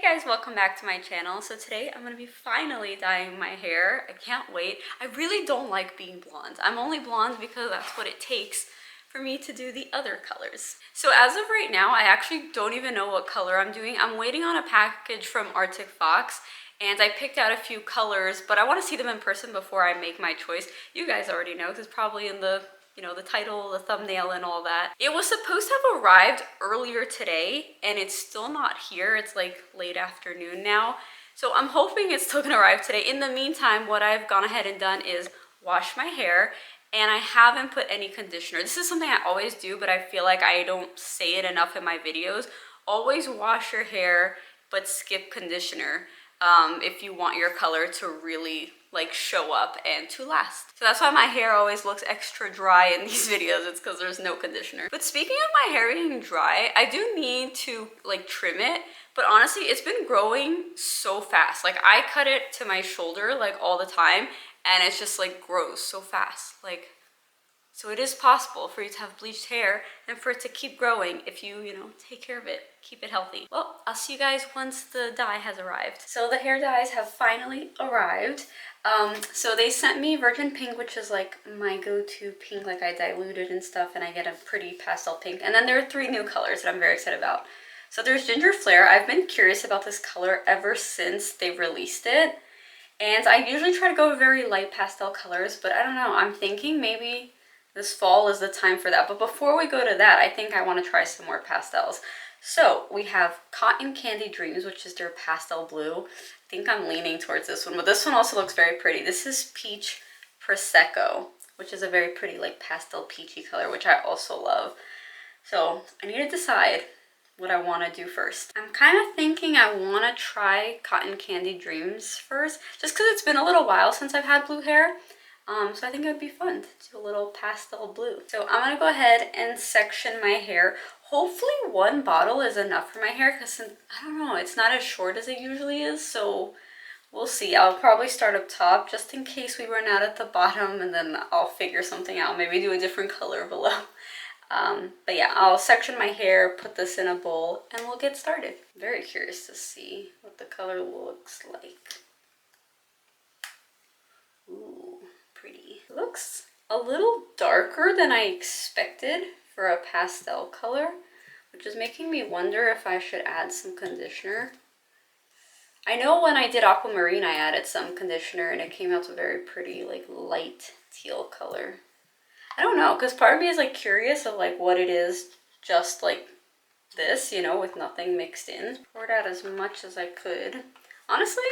Guys, welcome back to my channel. So today I'm going to be finally dyeing my hair. I can't wait. I really don't like being blonde. I'm only blonde because that's what it takes for me to do the other colors. So as of right now, I actually don't even know what color I'm doing. I'm waiting on a package from Arctic Fox and I picked out a few colors, but I want to see them in person before I make my choice. You guys already know because it's probably in the the title, the thumbnail, and all that. It was supposed to have arrived earlier today, and it's still not here. It's like late afternoon now. So I'm hoping it's still gonna arrive today. In the meantime, what I've gone ahead and done is wash my hair, and I haven't put any conditioner. This is something I always do, but I feel like I don't say it enough in my videos. Always wash your hair, but skip conditioner if you want your color to really like show up and to last. So that's why my hair always looks extra dry in these videos. It's because there's no conditioner. But speaking of my hair being dry, I do need to like trim it, but honestly it's been growing so fast. Like I cut it to my shoulder like all the time and it's just like grows so fast. Like, so it is possible for you to have bleached hair and for it to keep growing if you, take care of it, keep it healthy. Well, I'll see you guys once the dye has arrived. So the hair dyes have finally arrived. So they sent me Virgin Pink, which is like my go-to pink, like I diluted and stuff, and I get a pretty pastel pink. And then there are 3 new colors that I'm very excited about. So there's Ginger Flare. I've been curious about this color ever since they released it. And I usually try to go with very light pastel colors, but I don't know, I'm thinking maybe this fall is the time for that. But before we go to that, I think I want to try some more pastels. So we have Cotton Candy Dreams, which is their pastel blue. I think I'm leaning towards this one, but this one also looks very pretty. This is Peach Prosecco, which is a very pretty like pastel peachy color, which I also love. So I need to decide what I want to do first. I'm kind of thinking I want to try Cotton Candy Dreams first, just because it's been a little while since I've had blue hair. So I think it would be fun to do a little pastel blue. So I'm gonna go ahead and section my hair. Hopefully 1 bottle is enough for my hair because I don't know, it's not as short as it usually is, so we'll see. I'll probably start up top just in case we run out at the bottom, and then I'll figure something out, maybe do a different color below. But yeah, I'll section my hair, put this in a bowl, and we'll get started. Very curious to see what the color looks like. Ooh, pretty. It looks a little darker than I expected for a pastel color, which is making me wonder if I should add some conditioner. I know when I did Aquamarine I added some conditioner and it came out to a very pretty like light teal color. I don't know, because part of me is like curious of like what it is just like this, with nothing mixed in. Poured out as much as I could. Honestly,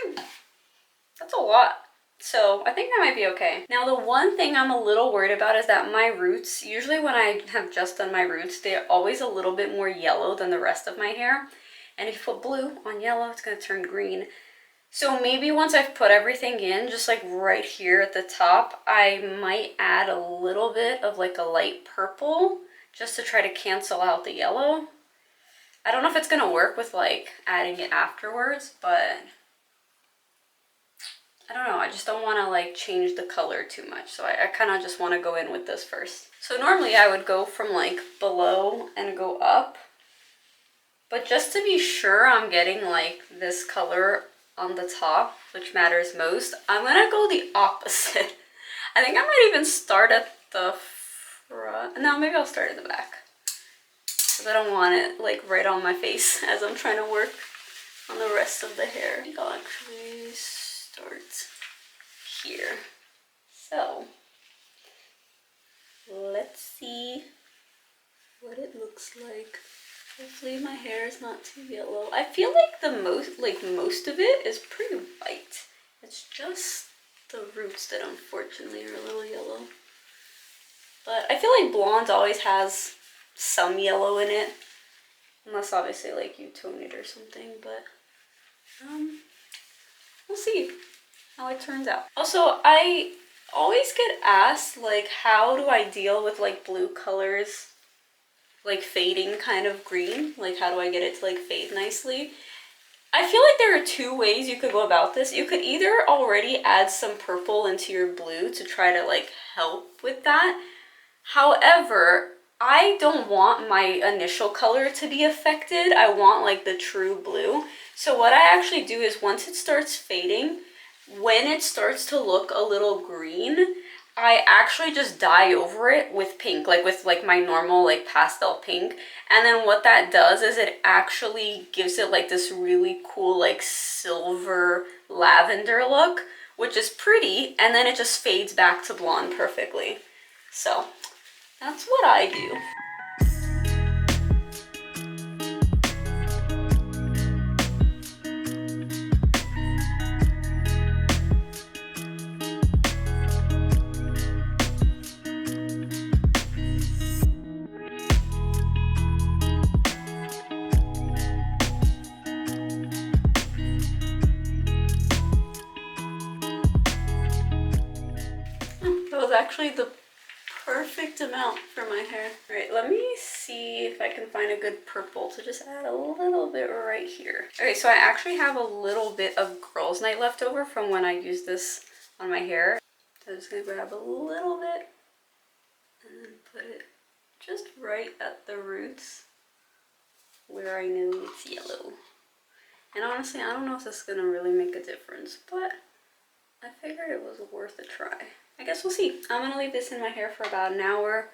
that's a lot. So I think that might be okay. Now the one thing I'm a little worried about is that my roots, usually when I have just done my roots, they're always a little bit more yellow than the rest of my hair. And if you put blue on yellow, it's going to turn green. So maybe once I've put everything in, just like right here at the top, I might add a little bit of like a light purple just to try to cancel out the yellow. I don't know if it's going to work with like adding it afterwards, but I don't know, I just don't want to like change the color too much. So I kind of just want to go in with this first. So normally I would go from like below and go up. But just to be sure I'm getting like this color on the top, which matters most, I'm going to go the opposite. I think I might even start at the front. No, maybe I'll start in the back. Because I don't want it like right on my face as I'm trying to work on the rest of the hair. I think I'll actually start here. So let's see what it looks like. Hopefully my hair is not too yellow. I feel like most of it is pretty white. It's just the roots that unfortunately are a little yellow. But I feel like blonde always has some yellow in it. Unless obviously like you tone it or something, but we'll see how it turns out. Also, I always get asked like how do I deal with like blue colors like fading kind of green, like how do I get it to like fade nicely? I feel like there are 2 ways you could go about this. You could either already add some purple into your blue to try to like help with that. However, I don't want my initial color to be affected. I want like the true blue. So what I actually do is once it starts fading, when it starts to look a little green, I actually just dye over it with pink, like with like my normal like pastel pink. And then what that does is it actually gives it like this really cool like silver lavender look, which is pretty, and then it just fades back to blonde perfectly. So that's what I do. That was actually the perfect amount for my hair. All right, let me see if I can find a good purple to just add a little bit right here. Okay, so I actually have a little bit of girls' night left over from when I used this on my hair. So I'm just gonna grab a little bit and then put it just right at the roots where I know it's yellow. And honestly, I don't know if this is gonna really make a difference, but I figured it was worth a try. I guess we'll see. I'm gonna leave this in my hair for about an hour,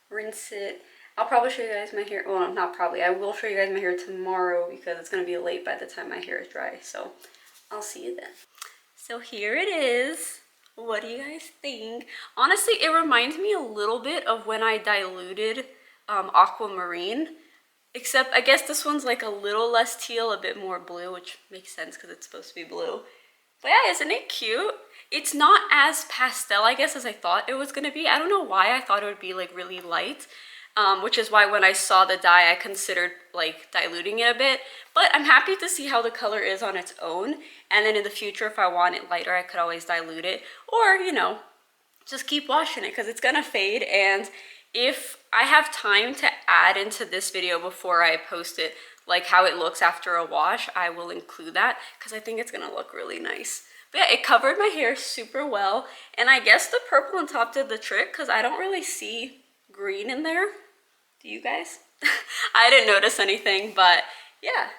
rinse it. I'll probably show you guys my hair, well, not probably, I will show you guys my hair tomorrow because it's gonna be late by the time my hair is dry, so I'll see you then. So here it is. What do you guys think? Honestly, it reminds me a little bit of when I diluted aquamarine, except I guess this one's like a little less teal, a bit more blue, which makes sense because it's supposed to be blue. But yeah, isn't it cute? It's not as pastel, I guess, as I thought it was gonna be. I don't know why I thought it would be like really light, which is why when I saw the dye, I considered like diluting it a bit. But I'm happy to see how the color is on its own. And then in the future, if I want it lighter, I could always dilute it. Or, you know, just keep washing it because it's gonna fade. And if I have time to add into this video before I post it, like how it looks after a wash, I will include that because I think it's gonna look really nice. But yeah, it covered my hair super well, and I guess the purple on top did the trick because I don't really see green in there. Do you guys? I didn't notice anything, but yeah,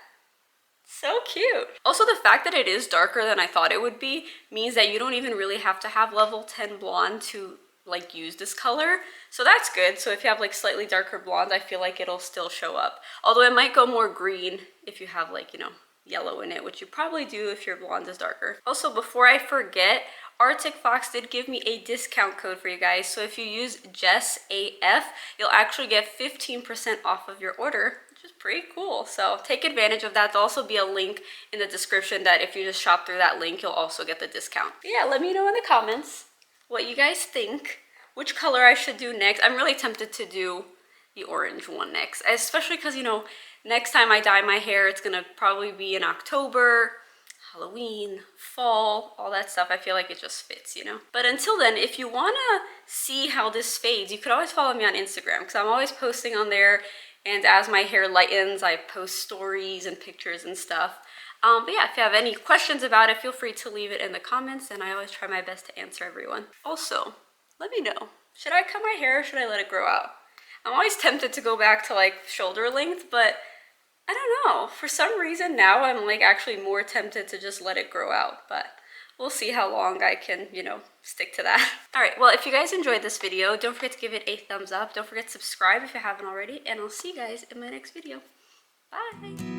so cute. Also, the fact that it is darker than I thought it would be means that you don't even really have to have level 10 blonde to like use this color, so that's good. So if you have like slightly darker blonde, I feel like it'll still show up, although it might go more green if you have like, you know, yellow in it, which you probably do if your blonde is darker. Also, before I forget, Arctic Fox did give me a discount code for you guys, so if you use Jess AF, you'll actually get 15% off of your order, which is pretty cool. So take advantage of that. There'll also be a link in the description that if you just shop through that link, you'll also get the discount. But yeah, let me know in the comments what you guys think, which color I should do next. I'm really tempted to do the orange one next, especially because, you know, next time I dye my hair, it's gonna probably be in October, Halloween, fall, all that stuff. I feel like it just fits, you know? But until then, if you wanna see how this fades, you could always follow me on Instagram because I'm always posting on there, and as my hair lightens, I post stories and pictures and stuff. But yeah, if you have any questions about it, feel free to leave it in the comments, and I always try my best to answer everyone. Also, let me know, should I cut my hair or should I let it grow out? I'm always tempted to go back to like shoulder length, but I don't know. For some reason now I'm like actually more tempted to just let it grow out, but we'll see how long I can, you know, stick to that. All right, well, if you guys enjoyed this video, don't forget to give it a thumbs up. Don't forget to subscribe if you haven't already, and I'll see you guys in my next video. Bye.